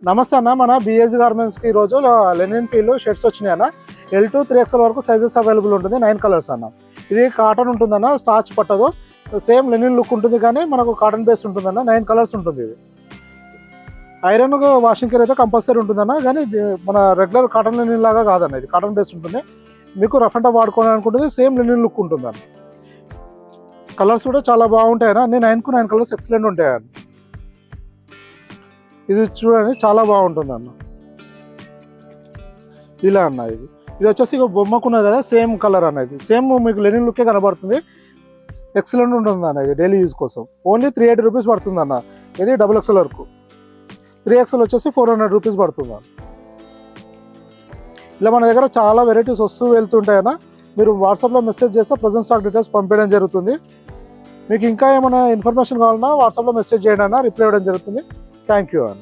నమస్తే అన్న, మన బిఎస్ గార్మెంట్స్కి ఈరోజు లెనిన్ ఫీల్ షర్ట్స్ వచ్చినాయి అన్న. L2 3XL వరకు సైజెస్ అవైలబుల్ ఉంటుంది. 9 కలర్స్ అన్న. ఇది కాటన్ ఉంటుందన్న, స్టార్చ్ పట్టదు, సేమ్ లెనిన్ లుక్ ఉంటుంది కానీ మనకు కాటన్ బేస్ ఉంటుందన్న. 9 కలర్స్ ఉంటుంది. ఇది ఐరన్ వాషింగ్ కేర్ అయితే కంపల్సరీ ఉంటుందన్న, కానీ మన రెగ్యులర్ కాటన్ లెనిన్ లాగా కాదన్న. ఇది కాటన్ బేస్ ఉంటుంది, మీకు రఫ్ అండ్ టఫ్ వాడుకోవాలి అనుకుంటుంది. సేమ్ లెనిన్ లుక్ ఉంటుందన్న. కలర్స్ కూడా చాలా బాగుంటాయన్న. అన్ని 9కు 9 కలర్స్ ఎక్సలెంట్ ఉంటాయన్న. ఇది చూడండి, చాలా బాగుంటుంది అన్న. ఇలా అన్న, ఇది వచ్చేసి ఇక బొమ్మకున్నది కదా, సేమ్ కలర్ అన్న. ఇది సేమ్ మీకు లెనిన్ లుక్కే కనబడుతుంది. ఎక్సలెంట్ ఉంటుంది అన్న. ఇది డైలీ యూజ్ కోసం ఓన్లీ 380 రూపీస్ పడుతుంది అన్న. ఇది XXL వరకు. 3XL వచ్చేసి 400 రూపీస్ పడుతుంది అన్న. ఇలా మన దగ్గర చాలా వెరైటీస్ వస్తూ వెళ్తుంటాయన్న. మీరు వాట్సాప్లో మెసేజ్ చేస్తే ప్రజెంట్ స్టాక్ డీటెయిల్స్ పంపించడం జరుగుతుంది. మీకు ఇంకా ఏమైనా ఇన్ఫర్మేషన్ కావాలన్నా వాట్సాప్లో మెసేజ్ చేయండి అన్న, రిప్లై ఇవ్వడం జరుగుతుంది. థ్యాంక్ యూ అన్న.